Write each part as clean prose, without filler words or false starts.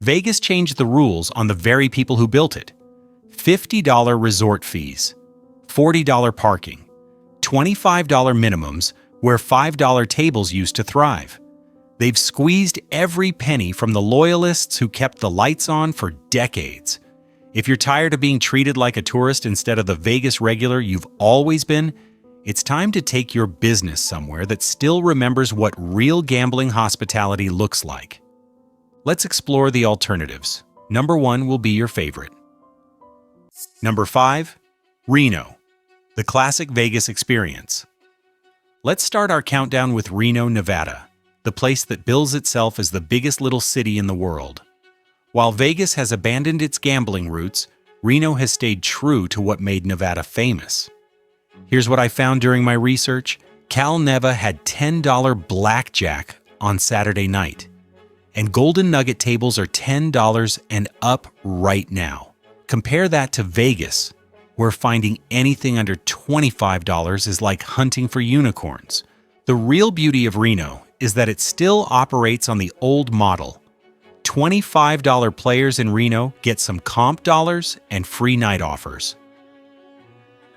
Vegas changed the rules on the very people who built it. $50 resort fees, $40 parking, $25 minimums where $5 tables used to thrive. They've squeezed every penny from the loyalists who kept the lights on for decades. If you're tired of being treated like a tourist instead of the Vegas regular you've always been, it's time to take your business somewhere that still remembers what real gambling hospitality looks like. Let's explore the alternatives. Number 1 will be your favorite. Number 5, Reno, the classic Vegas experience. Let's start our countdown with Reno, Nevada, the place that bills itself as the biggest little city in the world. While Vegas has abandoned its gambling roots, Reno has stayed true to what made Nevada famous. Here's what I found during my research. Cal Neva had $10 blackjack on Saturday night, and golden nugget tables are $10 and up right now. Compare that to Vegas, where finding anything under $25 is like hunting for unicorns. The real beauty of Reno is that it still operates on the old model. $25 players in Reno get some comp dollars and free night offers.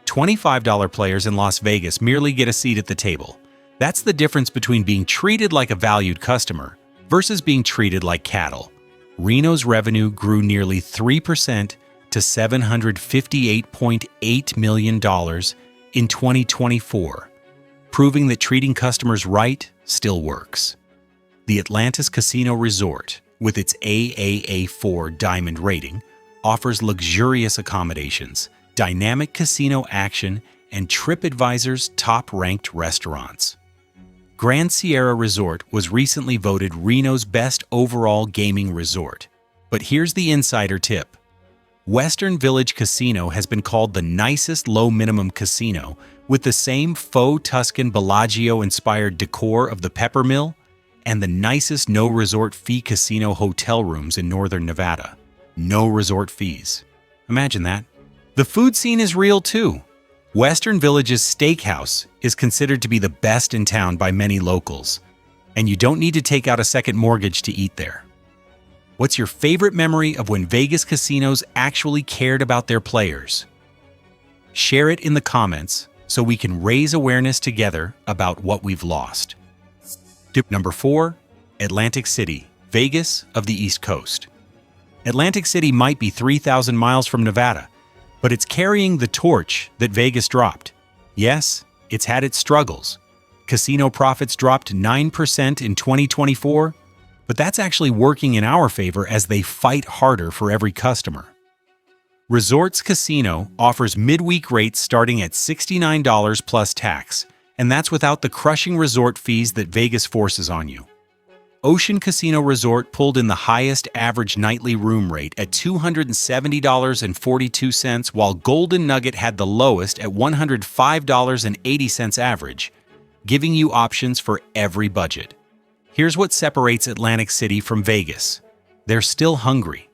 $25 players in Las Vegas merely get a seat at the table. That's the difference between being treated like a valued customer versus being treated like cattle. Reno's revenue grew nearly 3% to $758.8 million in 2024, proving that treating customers right still works. The Atlantis Casino Resort, with its AAA4 Diamond rating, offers luxurious accommodations, dynamic casino action, and TripAdvisor's top-ranked restaurants. Grand Sierra Resort was recently voted Reno's best overall gaming resort. But here's the insider tip. Western Village Casino has been called the nicest low-minimum casino, with the same faux Tuscan Bellagio-inspired decor of the Peppermill and the nicest no-resort fee casino hotel rooms in northern Nevada. No resort fees. Imagine that. The food scene is real too. Western Village's steakhouse is considered to be the best in town by many locals, and you don't need to take out a second mortgage to eat there. What's your favorite memory of when Vegas casinos actually cared about their players? Share it in the comments so we can raise awareness together about what we've lost. Number 4, Atlantic City, Vegas of the East Coast. Atlantic City might be 3,000 miles from Nevada, but it's carrying the torch that Vegas dropped. Yes, it's had its struggles. Casino profits dropped 9% in 2024, but that's actually working in our favor as they fight harder for every customer. Resorts Casino offers midweek rates starting at $69 plus tax, and that's without the crushing resort fees that Vegas forces on you. Ocean Casino Resort pulled in the highest average nightly room rate at $270.42, while Golden Nugget had the lowest at $105.80 average, giving you options for every budget. Here's what separates Atlantic City from Vegas. They're still hungry.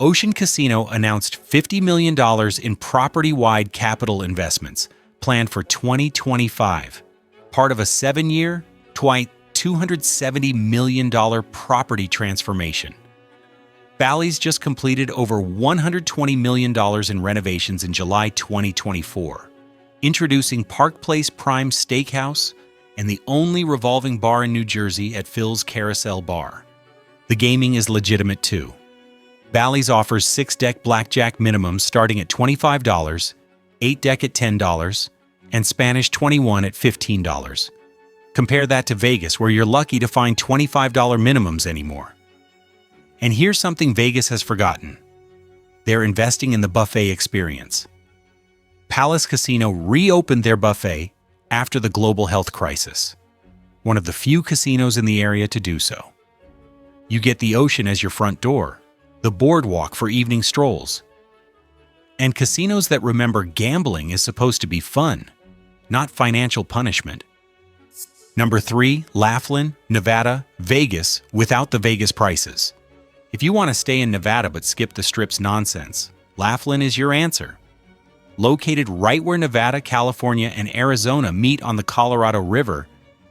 Ocean Casino announced $50 million in property-wide capital investments planned for 2025, part of a 7-year, $270 million property transformation. Bally's just completed over $120 million in renovations in July 2024, introducing Park Place Prime Steakhouse and the only revolving bar in New Jersey at Phil's Carousel Bar. The gaming is legitimate too. Bally's offers 6-deck blackjack minimums starting at $25, 8-deck at $10, and Spanish 21 at $15. Compare that to Vegas, where you're lucky to find $25 minimums anymore. And here's something Vegas has forgotten. They're investing in the buffet experience. Palace Casino reopened their buffet after the global health crisis, one of the few casinos in the area to do so. You get the ocean as your front door, the boardwalk for evening strolls. And casinos that remember gambling is supposed to be fun, not financial punishment. Number 3, Laughlin, Nevada, Vegas without the Vegas prices. If you want to stay in Nevada but skip the Strip's nonsense, Laughlin is your answer. Located right where Nevada, California, and Arizona meet on the Colorado River,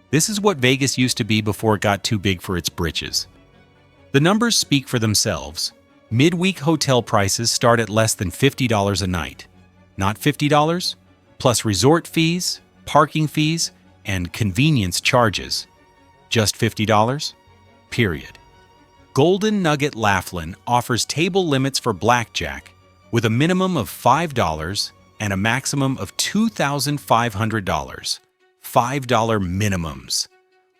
this is what Vegas used to be before it got too big for its britches. The numbers speak for themselves. Midweek hotel prices start at less than $50 a night. Not $50, plus resort fees, parking fees, and convenience charges. Just $50? Period. Golden Nugget Laughlin offers table limits for blackjack with a minimum of $5 and a maximum of $2,500. $5 minimums.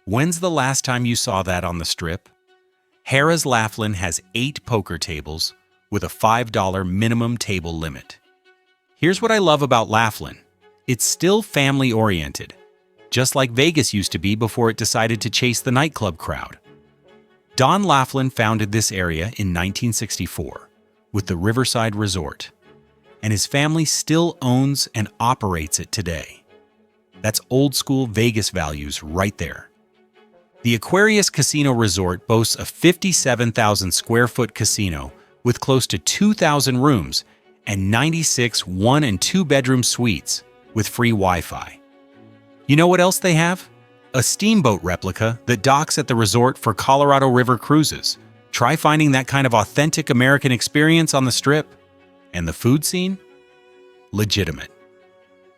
When's the last time you saw that on the strip? Harrah's Laughlin has 8 poker tables with a $5 minimum table limit. Here's what I love about Laughlin. It's still family-oriented, just like Vegas used to be before it decided to chase the nightclub crowd. Don Laughlin founded this area in 1964 with the Riverside Resort, and his family still owns and operates it today. That's old-school Vegas values right there. The Aquarius Casino Resort boasts a 57,000 square foot casino with close to 2,000 rooms and 96 1- and 2-bedroom suites with free Wi-Fi. You know what else they have? A steamboat replica that docks at the resort for Colorado River cruises. Try finding that kind of authentic American experience on the Strip. And the food scene? Legitimate.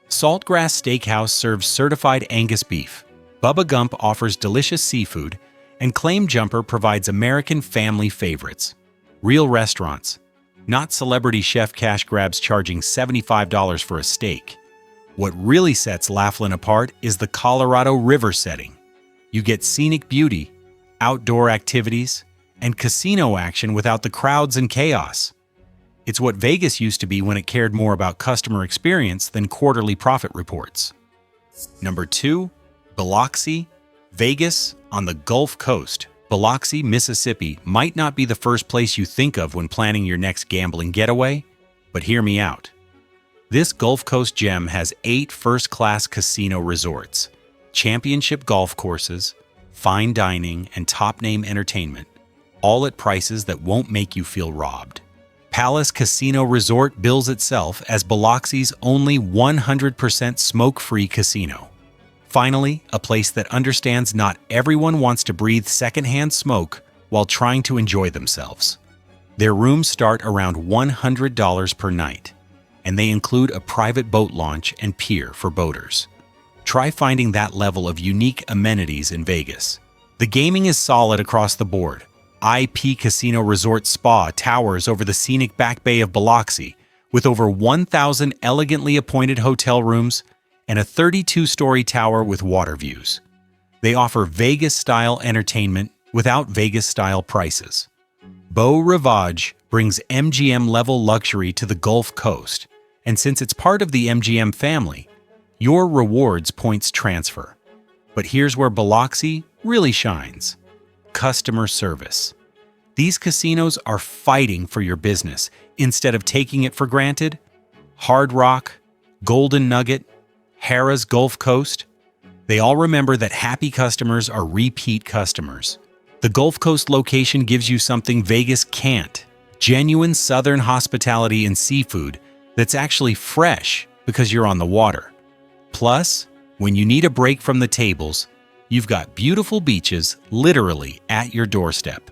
Saltgrass Steakhouse serves certified Angus beef. Bubba Gump offers delicious seafood, and Claim Jumper provides American family favorites. Real restaurants, not celebrity chef cash grabs charging $75 for a steak. What really sets Laughlin apart is the Colorado River setting. You get scenic beauty, outdoor activities, and casino action without the crowds and chaos. It's what Vegas used to be when it cared more about customer experience than quarterly profit reports. Number 2, Biloxi, Vegas on the Gulf Coast. Biloxi, Mississippi might not be the first place you think of when planning your next gambling getaway, but hear me out. This Gulf Coast gem has 8 first-class casino resorts, championship golf courses, fine dining, and top-name entertainment, all at prices that won't make you feel robbed. Palace Casino Resort bills itself as Biloxi's only 100% smoke-free casino. Finally, a place that understands not everyone wants to breathe secondhand smoke while trying to enjoy themselves. Their rooms start around $100 per night, and they include a private boat launch and pier for boaters. Try finding that level of unique amenities in Vegas. The gaming is solid across the board. IP Casino Resort Spa towers over the scenic Back Bay of Biloxi, with over 1,000 elegantly appointed hotel rooms and a 32-story tower with water views. They offer Vegas-style entertainment without Vegas-style prices. Beau Rivage brings MGM-level luxury to the Gulf Coast, and since it's part of the MGM family, your rewards points transfer. But here's where Biloxi really shines. Customer service. These casinos are fighting for your business instead of taking it for granted. Hard Rock, Golden Nugget, Harrah's Gulf Coast, they all remember that happy customers are repeat customers. The Gulf Coast location gives you something Vegas can't. Genuine Southern hospitality and seafood that's actually fresh because you're on the water. Plus, when you need a break from the tables, you've got beautiful beaches literally at your doorstep.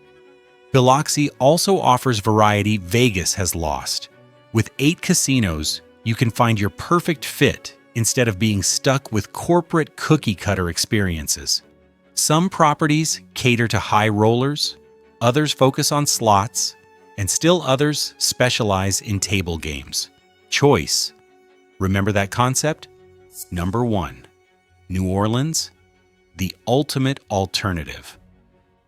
Biloxi also offers variety Vegas has lost. With 8 casinos, you can find your perfect fit instead of being stuck with corporate cookie-cutter experiences. Some properties cater to high rollers, others focus on slots, and still others specialize in table games. Choice. Remember that concept? Number 1. New Orleans, the ultimate alternative.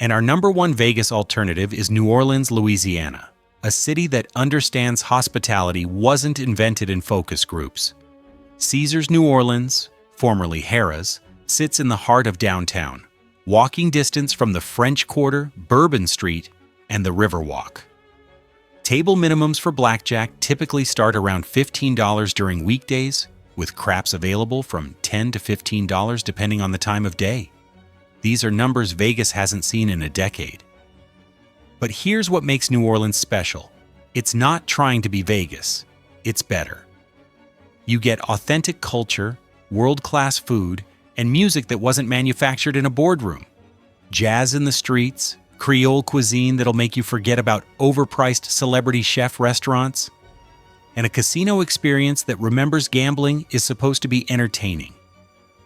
And our number 1 Vegas alternative is New Orleans, Louisiana, a city that understands hospitality wasn't invented in focus groups. Caesars New Orleans, formerly Harrah's, sits in the heart of downtown, walking distance from the French Quarter, Bourbon Street, and the Riverwalk. Table minimums for blackjack typically start around $15 during weekdays, with craps available from $10 to $15 depending on the time of day. These are numbers Vegas hasn't seen in a decade. But here's what makes New Orleans special. It's not trying to be Vegas. It's better. You get authentic culture, world-class food, and music that wasn't manufactured in a boardroom. Jazz in the streets, Creole cuisine that'll make you forget about overpriced celebrity chef restaurants, and a casino experience that remembers gambling is supposed to be entertaining.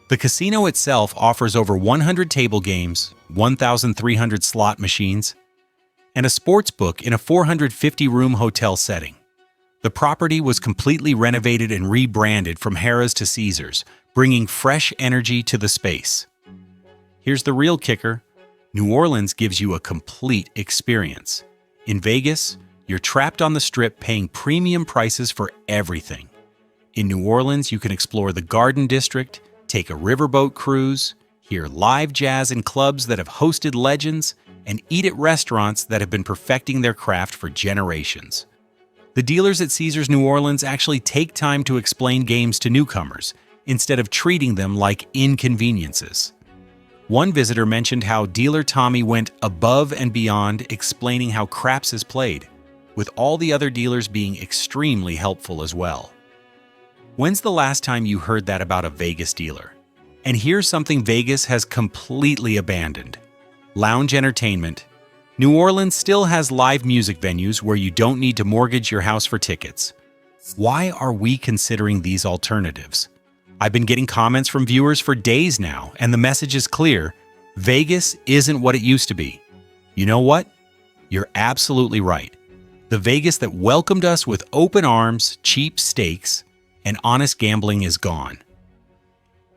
The casino itself offers over 100 table games, 1,300 slot machines, and a sports book in a 450-room hotel setting. The property was completely renovated and rebranded from Harrah's to Caesars, bringing fresh energy to the space. Here's the real kicker. New Orleans gives you a complete experience. In Vegas, you're trapped on the Strip paying premium prices for everything. In New Orleans, you can explore the Garden District, take a riverboat cruise, hear live jazz in clubs that have hosted legends, and eat at restaurants that have been perfecting their craft for generations. The dealers at Caesars New Orleans actually take time to explain games to newcomers, instead of treating them like inconveniences. One visitor mentioned how dealer Tommy went above and beyond explaining how craps is played, with all the other dealers being extremely helpful as well. When's the last time you heard that about a Vegas dealer? And here's something Vegas has completely abandoned: lounge entertainment. New Orleans still has live music venues where you don't need to mortgage your house for tickets. Why are we considering these alternatives? I've been getting comments from viewers for days now, and the message is clear: Vegas isn't what it used to be. You know what? You're absolutely right. The Vegas that welcomed us with open arms, cheap steaks, and honest gambling is gone.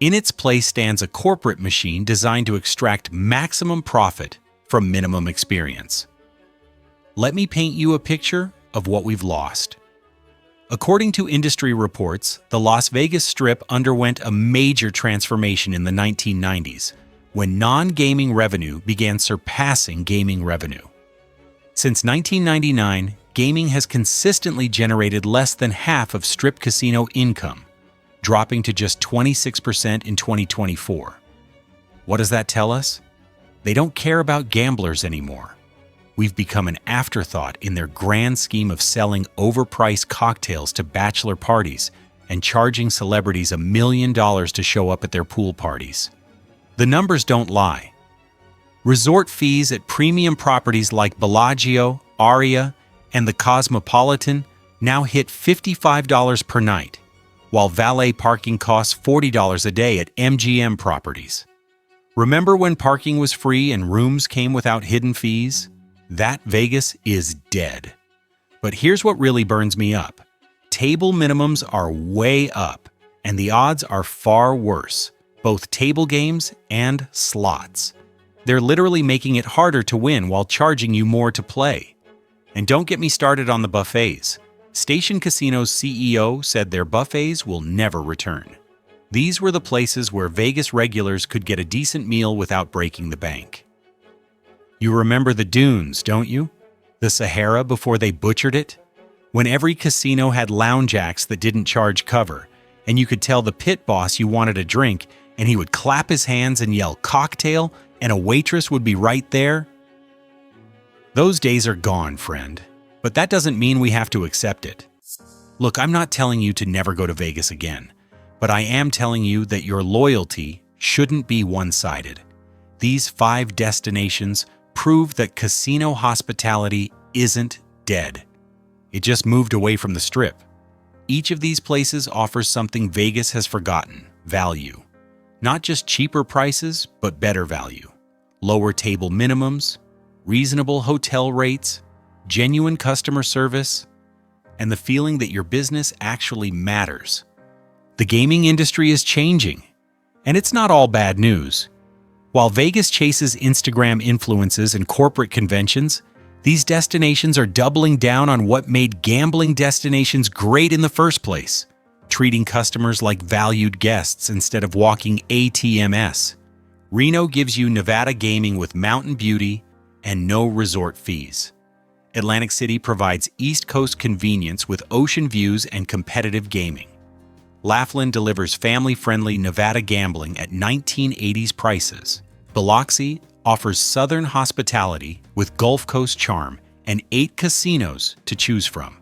In its place stands a corporate machine designed to extract maximum profit from minimum experience. Let me paint you a picture of what we've lost. According to industry reports, the Las Vegas Strip underwent a major transformation in the 1990s, when non-gaming revenue began surpassing gaming revenue. Since 1999, gaming has consistently generated less than half of Strip casino income, dropping to just 26% in 2024. What does that tell us? They don't care about gamblers anymore. We've become an afterthought in their grand scheme of selling overpriced cocktails to bachelor parties and charging celebrities $1 million to show up at their pool parties. The numbers don't lie. Resort fees at premium properties like Bellagio, Aria, and the Cosmopolitan now hit $55 per night, while valet parking costs $40 a day at MGM properties. Remember when parking was free and rooms came without hidden fees? That Vegas is dead. But here's what really burns me up. Table minimums are way up, and the odds are far worse, both table games and slots. They're literally making it harder to win while charging you more to play. And don't get me started on the buffets. Station Casino's CEO said their buffets will never return. These were the places where Vegas regulars could get a decent meal without breaking the bank. You remember the Dunes, don't you? The Sahara before they butchered it? When every casino had lounge acts that didn't charge cover, and you could tell the pit boss you wanted a drink, and he would clap his hands and yell "cocktail," and a waitress would be right there? Those days are gone, friend. But that doesn't mean we have to accept it. Look, I'm not telling you to never go to Vegas again, but I am telling you that your loyalty shouldn't be one-sided. These 5 destinations prove that casino hospitality isn't dead. It just moved away from the Strip. Each of these places offers something Vegas has forgotten: value. Not just cheaper prices, but better value. Lower table minimums, reasonable hotel rates, genuine customer service, and the feeling that your business actually matters. The gaming industry is changing, and it's not all bad news. While Vegas chases Instagram influences and corporate conventions, these destinations are doubling down on what made gambling destinations great in the first place: treating customers like valued guests instead of walking ATMs. Reno gives you Nevada gaming with mountain beauty and no resort fees. Atlantic City provides East Coast convenience with ocean views and competitive gaming. Laughlin delivers family-friendly Nevada gambling at 1980s prices. Biloxi offers Southern hospitality with Gulf Coast charm and 8 casinos to choose from.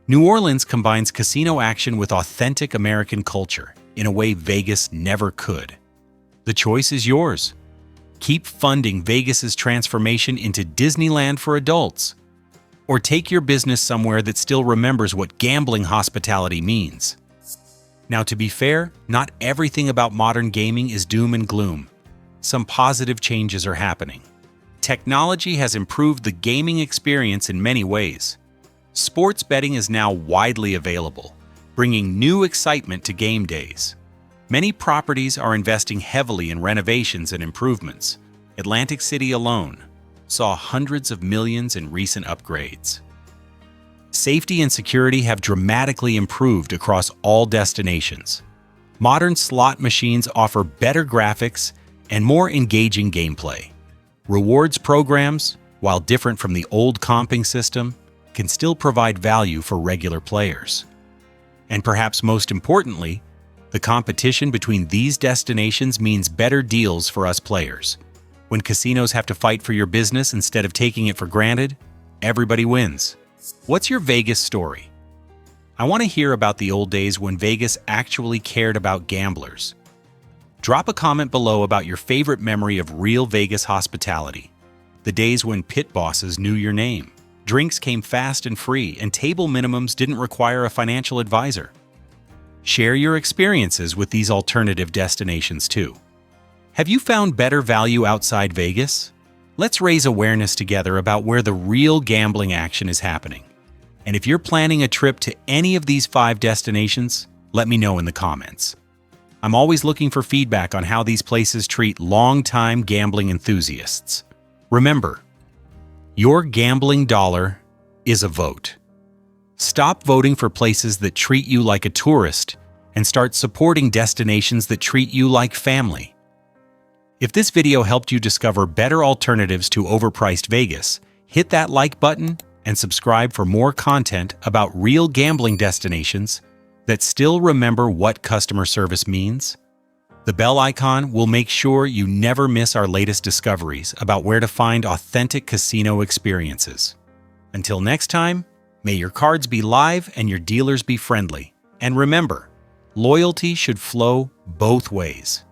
New Orleans combines casino action with authentic American culture in a way Vegas never could. The choice is yours. Keep funding Vegas's transformation into Disneyland for adults. Or take your business somewhere that still remembers what gambling hospitality means. Now, to be fair, not everything about modern gaming is doom and gloom. Some positive changes are happening. Technology has improved the gaming experience in many ways. Sports betting is now widely available, bringing new excitement to game days. Many properties are investing heavily in renovations and improvements. Atlantic City alone saw hundreds of millions in recent upgrades. Safety and security have dramatically improved across all destinations. Modern slot machines offer better graphics and more engaging gameplay. Rewards programs, while different from the old comping system, can still provide value for regular players. And perhaps most importantly, the competition between these destinations means better deals for us players. When casinos have to fight for your business instead of taking it for granted, everybody wins. What's your Vegas story? I want to hear about the old days when Vegas actually cared about gamblers. Drop a comment below about your favorite memory of real Vegas hospitality. The days when pit bosses knew your name, drinks came fast and free, and table minimums didn't require a financial advisor. Share your experiences with these alternative destinations too. Have you found better value outside Vegas? Let's raise awareness together about where the real gambling action is happening. And if you're planning a trip to any of these 5 destinations, let me know in the comments. I'm always looking for feedback on how these places treat long-time gambling enthusiasts. Remember, your gambling dollar is a vote. Stop voting for places that treat you like a tourist and start supporting destinations that treat you like family. If this video helped you discover better alternatives to overpriced Vegas, hit that like button and subscribe for more content about real gambling destinations that still remember what customer service means. The bell icon will make sure you never miss our latest discoveries about where to find authentic casino experiences. Until next time, may your cards be live and your dealers be friendly. And remember, loyalty should flow both ways.